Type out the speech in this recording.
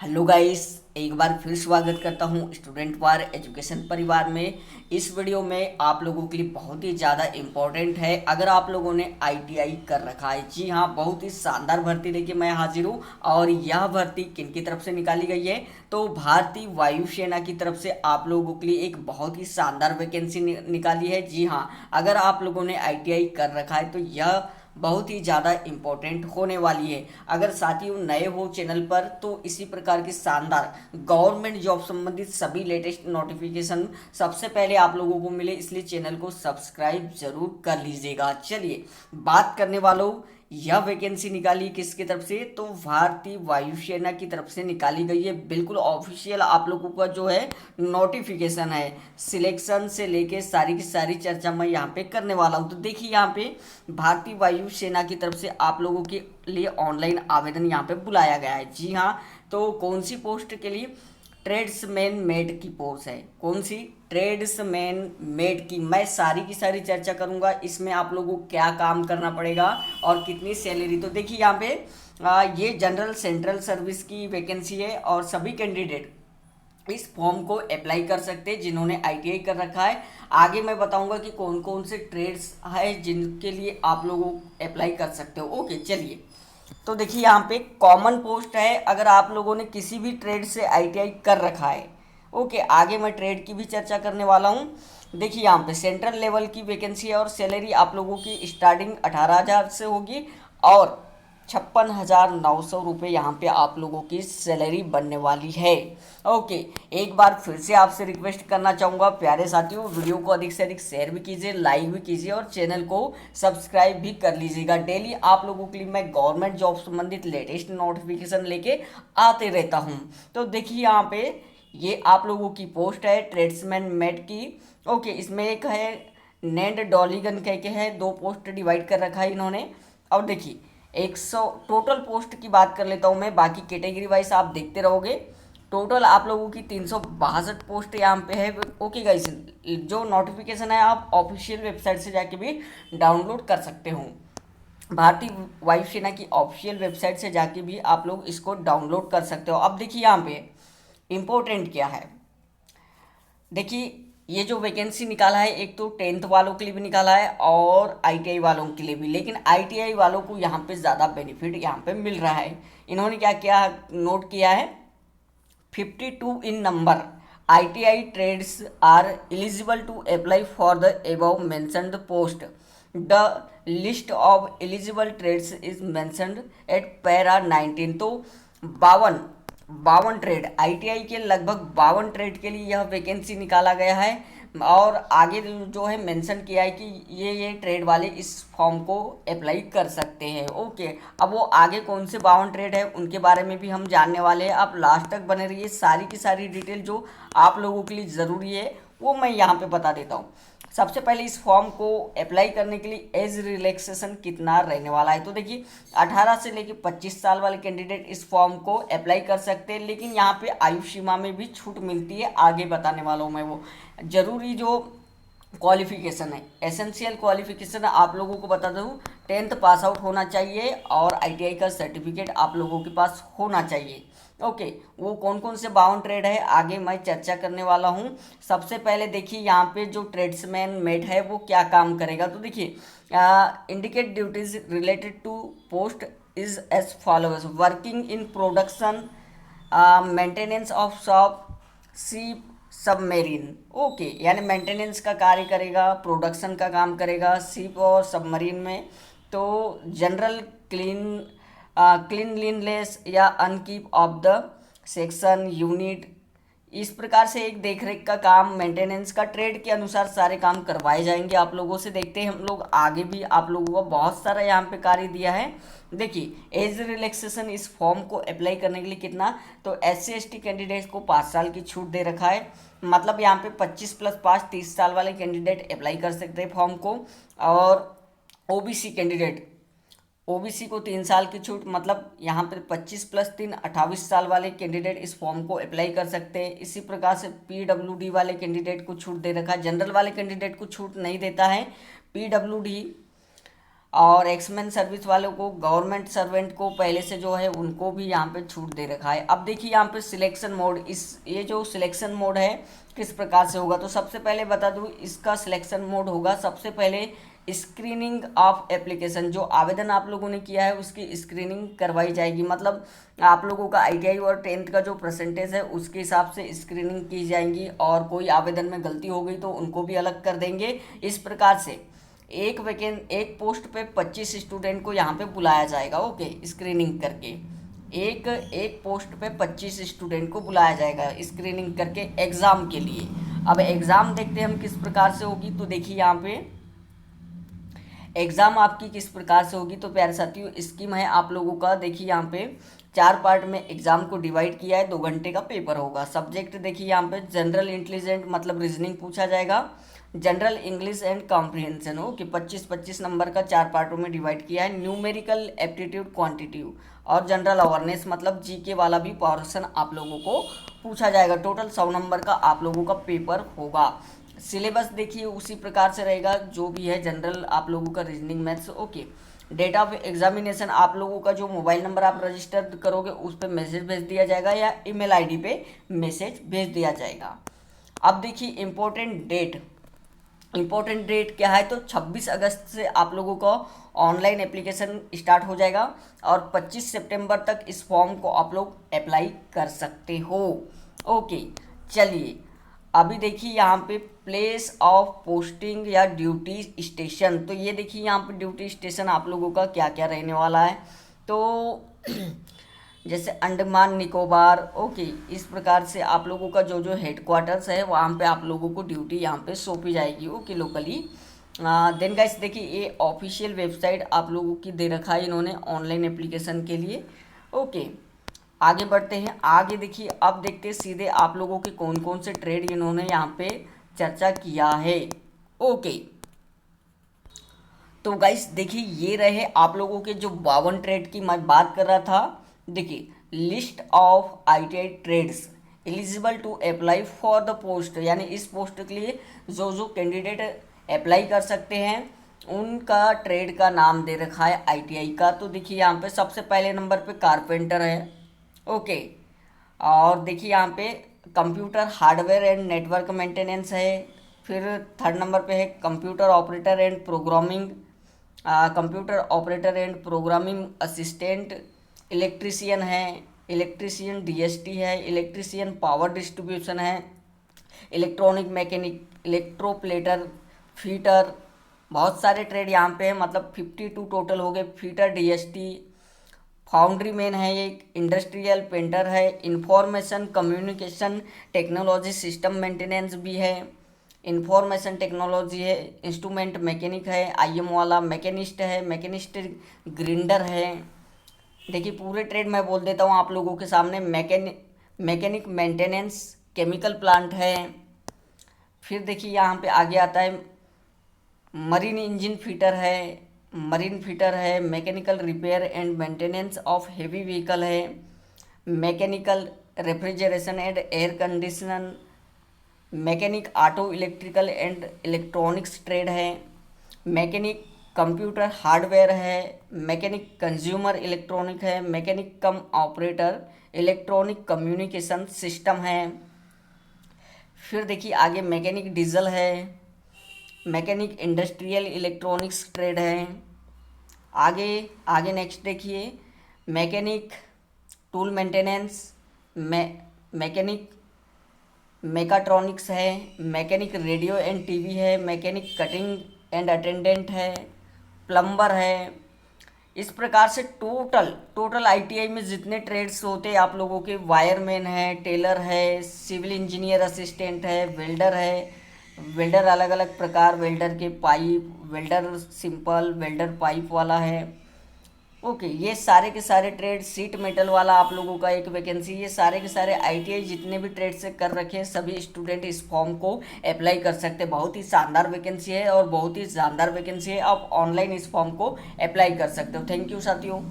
Hello guys, एक बार फिर स्वागत करता हूं स्टूडेंट वार एजुकेशन परिवार में। इस वीडियो में आप लोगों के लिए बहुत ही ज़्यादा इम्पोर्टेंट है अगर आप लोगों ने आईटीआई कर रखा है। जी हाँ, बहुत ही शानदार भर्ती लेके मैं हाजिर हूँ। और यह भर्ती किन की तरफ से निकाली गई है? तो भारतीय वायुसेना की तरफ से आप लोगों के लिए एक बहुत ही शानदार वैकेंसी निकाली है। जी हाँ, अगर आप लोगों ने आईटीआई कर रखा है तो यह बहुत ही ज़्यादा इम्पोर्टेंट होने वाली है। अगर साथियों नए हो चैनल पर तो इसी प्रकार की शानदार गवर्नमेंट जॉब संबंधित सभी लेटेस्ट नोटिफिकेशन सबसे पहले आप लोगों को मिले, इसलिए चैनल को सब्सक्राइब जरूर कर लीजिएगा। चलिए बात करने वालों, यह वैकेंसी निकाली किसकी तरफ से? तो भारतीय वायुसेना की तरफ से निकाली गई है। बिल्कुल ऑफिशियल आप लोगों का जो है नोटिफिकेशन है। सिलेक्शन से लेके सारी की सारी चर्चा मैं यहाँ पे करने वाला हूँ। तो देखिए यहाँ पे भारतीय वायुसेना की तरफ से आप लोगों के लिए ऑनलाइन आवेदन यहाँ पे बुलाया गया है। जी हाँ, तो कौन सी पोस्ट के लिए? ट्रेड्समैन मेट की पोस्ट है। कौन सी? ट्रेड्समैन मेट की। मैं सारी की सारी चर्चा करूंगा, इसमें आप लोगों को क्या काम करना पड़ेगा और कितनी सैलरी। तो देखिए यहाँ पे ये जनरल सेंट्रल सर्विस की वैकेंसी है और सभी कैंडिडेट इस फॉर्म को अप्लाई कर सकते हैं जिन्होंने आईटीआई कर रखा है। आगे मैं बताऊंगा कि कौन कौन से ट्रेड्स है जिनके लिए आप लोगों अप्लाई कर सकते हो। ओके चलिए, तो देखिए यहाँ पे कॉमन पोस्ट है अगर आप लोगों ने किसी भी ट्रेड से आईटीआई कर रखा है। ओके, आगे मैं ट्रेड की भी चर्चा करने वाला हूँ। देखिए यहाँ पे सेंट्रल लेवल की वैकेंसी है और सैलरी आप लोगों की स्टार्टिंग 18,000 से होगी और 56,900 रुपये यहाँ पे आप लोगों की सैलरी बनने वाली है। ओके, एक बार फिर से आपसे रिक्वेस्ट करना चाहूँगा प्यारे साथियों, वीडियो को अधिक से अधिक शेयर भी कीजिए, लाइक भी कीजिए और चैनल को सब्सक्राइब भी कर लीजिएगा। डेली आप लोगों के लिए मैं गवर्नमेंट जॉब संबंधित लेटेस्ट नोटिफिकेशन लेके आते रहता हूँ। तो देखिए यहाँ पे ये आप लोगों की पोस्ट है ट्रेड्समैन मेट की। ओके, इसमें एक है नैंड डॉलीगन कह के है, दो पोस्ट डिवाइड कर रखा है इन्होंने। और देखिए 100 टोटल पोस्ट की बात कर लेता हूँ मैं, बाकी कैटेगरी वाइज आप देखते रहोगे। टोटल आप लोगों की 362 पोस्ट यहाँ पे है। ओके गाइस, जो नोटिफिकेशन है आप ऑफिशियल वेबसाइट से जाके भी डाउनलोड कर सकते हो। भारतीय वायुसेना की ऑफिशियल वेबसाइट से जाके भी आप लोग इसको डाउनलोड कर सकते हो। अब देखिए यहाँ पे इम्पोर्टेंट क्या है। देखिए ये जो वैकेंसी निकाला है, एक तो 10th वालों के लिए भी निकाला है और आईटीआई वालों के लिए भी, लेकिन आईटीआई वालों को यहाँ पे ज़्यादा बेनिफिट यहाँ पे मिल रहा है। इन्होंने क्या क्या नोट किया है? 52 in number ITI trades are eligible to apply for the above mentioned post. The list of eligible trades is mentioned at para 19। तो 52 ट्रेड, आईटीआई के लगभग 52 ट्रेड के लिए यह वैकेंसी निकाला गया है। और आगे जो है मेंशन किया है कि ये ट्रेड वाले इस फॉर्म को अप्लाई कर सकते हैं। ओके, अब वो आगे कौन से 52 ट्रेड है उनके बारे में भी हम जानने वाले हैं। आप लास्ट तक बने रहिए, सारी की सारी डिटेल जो आप लोगों के लिए ज़रूरी है वो मैं यहाँ पे बता देता हूँ। सबसे पहले इस फॉर्म को अप्लाई करने के लिए एज रिलैक्सेशन कितना रहने वाला है? तो देखिए 18 से लेकर 25 साल वाले कैंडिडेट इस फॉर्म को अप्लाई कर सकते हैं, लेकिन यहाँ पे आयु सीमा में भी छूट मिलती है, आगे बताने वाला हूँ मैं वो। जरूरी जो क्वालिफिकेशन है, एसेंशियल क्वालिफिकेशन आप लोगों को बता दूँ, 10th पास आउट होना चाहिए और आईटीआई का सर्टिफिकेट आप लोगों के पास होना चाहिए। ओके, वो कौन कौन से 52 ट्रेड है आगे मैं चर्चा करने वाला हूँ। सबसे पहले देखिए यहाँ पे जो ट्रेड्समैन मेट है वो क्या काम करेगा। तो देखिए indicate duties related to post is as followers: working in production, maintenance of shop, ship, submarine. Okay, यानी मेंटेनेंस का कार्य करेगा, प्रोडक्शन का काम करेगा शिप और सबमरीन में। तो जनरल क्लीनलीनेस या अनकीप ऑफ द सेक्शन यूनिट, इस प्रकार से एक देखरेख का काम, मेंटेनेंस का, ट्रेड के अनुसार सारे काम करवाए जाएंगे आप लोगों से। देखते हैं हम लोग आगे भी आप लोगों को बहुत सारा यहाँ पे कार्य दिया है। देखिए एज रिलैक्सेशन इस फॉर्म को अप्लाई करने के लिए कितना, तो SC ST कैंडिडेट को 5 साल की छूट दे रखा है। मतलब यहाँ पे 25 + 5 30 साल वाले कैंडिडेट अप्लाई कर सकते हैं फॉर्म को। और ओबीसी को 3 साल की छूट, मतलब यहाँ पर 25 + 3 28 साल वाले कैंडिडेट इस फॉर्म को अप्लाई कर सकते हैं। इसी प्रकार से पीडब्ल्यूडी वाले कैंडिडेट को छूट दे रखा है, जनरल वाले कैंडिडेट को छूट नहीं देता है। पीडब्ल्यूडी और एक्समैन सर्विस वालों को, गवर्नमेंट सर्वेंट को पहले से जो है उनको भी यहाँ पे छूट दे रखा है। अब देखिए यहाँ पे सिलेक्शन मोड, ये जो सिलेक्शन मोड है किस प्रकार से होगा, तो सबसे पहले बता दूँ इसका सिलेक्शन मोड होगा सबसे पहले स्क्रीनिंग ऑफ एप्लीकेशन। जो आवेदन आप लोगों ने किया है उसकी स्क्रीनिंग करवाई जाएगी, मतलब आप लोगों का आईटीआई और 10th का जो परसेंटेज है उसके हिसाब से स्क्रीनिंग की जाएगी, और कोई आवेदन में गलती हो गई तो उनको भी अलग कर देंगे। इस प्रकार से एक पोस्ट पे 25 स्टूडेंट को यहाँ पे बुलाया जाएगा। ओके, स्क्रीनिंग करके एक पोस्ट पे 25 स्टूडेंट को बुलाया जाएगा स्क्रीनिंग करके एग्ज़ाम के लिए। अब एग्ज़ाम देखते हैं हम किस प्रकार से होगी, तो देखिए यहाँ पे एग्ज़ाम आपकी किस प्रकार से होगी। तो प्यारे साथियों, स्कीम है आप लोगों का, देखिए यहाँ पे 4 पार्ट में एग्जाम को डिवाइड किया है, 2 घंटे का पेपर होगा। सब्जेक्ट देखिए यहाँ पे जनरल इंटेलिजेंट मतलब रीजनिंग पूछा जाएगा, जनरल इंग्लिश एंड कॉम्प्रिहेंशन हो कि 25-25 नंबर का 4 पार्टों में डिवाइड किया है। न्यूमेरिकल एप्टीट्यूड क्वांटिटिव और जनरल अवेयरनेस मतलब जीके वाला भी पोर्शन आप लोगों को पूछा जाएगा। टोटल 100 नंबर का आप लोगों का पेपर होगा। सिलेबस देखिए उसी प्रकार से रहेगा जो भी है, जनरल आप लोगों का reasoning maths. Okay, date of examination आप लोगों का जो मोबाइल नंबर आप रजिस्टर करोगे उस पर मैसेज भेज दिया जाएगा या ईमेल आईडी पे मैसेज भेज दिया जाएगा। अब देखिए इम्पोर्टेंट डेट क्या है, तो 26 अगस्त से आप लोगों का ऑनलाइन एप्लीकेशन स्टार्ट हो जाएगा और 25 सितंबर तक इस फॉर्म को आप लोग अप्लाई कर सकते हो। ओके, चलिए अभी देखिए यहाँ पे प्लेस ऑफ पोस्टिंग या ड्यूटी स्टेशन, तो ये देखिए यहाँ पे ड्यूटी स्टेशन आप लोगों का क्या क्या रहने वाला है। तो जैसे अंडमान निकोबार, ओके, इस प्रकार से आप लोगों का जो जो हेडक्वार्टर्स है वहाँ पे आप लोगों को ड्यूटी यहाँ पे सौंपी जाएगी। Okay, locally. देन गाइस देखिए ये ऑफिशियल वेबसाइट आप लोगों की दे रखा है इन्होंने ऑनलाइन एप्लीकेशन के लिए। ओके, आगे बढ़ते हैं। आगे देखिए अब देखते हैं सीधे आप लोगों के कौन कौन से ट्रेड इन्होंने यहाँ पे चर्चा किया है। ओके, तो गाइस देखिए ये रहे आप लोगों के जो 52 ट्रेड की मैं बात कर रहा था। देखिए list of ITI trades eligible to apply for the post, यानी इस पोस्ट के लिए जो जो कैंडिडेट अप्लाई कर सकते हैं उनका ट्रेड का नाम दे रखा है आईटीआई का। तो देखिए यहाँ पे सबसे पहले नंबर पे कारपेंटर है। ओके, और देखिए यहाँ पे computer hardware and network maintenance है। फिर 3rd नंबर पे है computer operator and programming, computer operator and programming assistant. Electrician है, इलेक्ट्रीशियन डीएसटी है, इलेक्ट्रीशियन पावर डिस्ट्रीब्यूशन है, इलेक्ट्रॉनिक मैकेनिक, इलेक्ट्रोप्लेटर, फीटर। बहुत सारे ट्रेड यहाँ पे हैं, मतलब 52 टोटल हो गए। फीटर, डीएसटी, फाउंड्री मैन है, एक इंडस्ट्रियल पेंटर है, information communication technology system maintenance भी है, इंफॉर्मेशन टेक्नोलॉजी है, इंस्ट्रूमेंट मैकेनिक है, आईएम वाला मैकेनिस्ट है, मैकेनिस्ट ग्रिंडर है। देखिए पूरे ट्रेड मैं बोल देता हूँ आप लोगों के सामने। मैकेनिक मेंटेनेंस, केमिकल प्लांट है। फिर देखिए यहाँ पे आगे आता है मरीन इंजन फिटर है, mechanical repair and maintenance of heavy vehicle है, mechanical refrigeration and air conditioner, mechanic auto electrical and electronics trade है, मैकेनिक कंप्यूटर हार्डवेयर है, मैकेनिक कंज्यूमर इलेक्ट्रॉनिक है, mechanic cum operator electronic communication system है। फिर देखिए आगे mechanic diesel है, mechanic industrial electronics trade है। आगे नेक्स्ट देखिए mechanic tool maintenance, mechanic mechatronics है, मैकेनिक रेडियो एंड टीवी है, मैकेनिक कटिंग एंड अटेंडेंट है, प्लम्बर है। इस प्रकार से टोटल आईटीआई में जितने ट्रेड्स होते हैं आप लोगों के, वायरमैन है, टेलर है, सिविल इंजीनियर असिस्टेंट है, वेल्डर है। वेल्डर अलग अलग प्रकार, वेल्डर के pipe, welder simple, welder pipe वाला है। ओके, ये सारे के सारे ट्रेड, सीट मेटल वाला आप लोगों का एक वैकेंसी। ये सारे के सारे आईटीआई जितने भी ट्रेड से कर रखे हैं सभी स्टूडेंट इस फॉर्म को अप्लाई कर सकते हैं। बहुत ही शानदार वैकेंसी है और बहुत ही शानदार वैकेंसी है, आप ऑनलाइन इस फॉर्म को अप्लाई कर सकते हो। थैंक यू साथियों।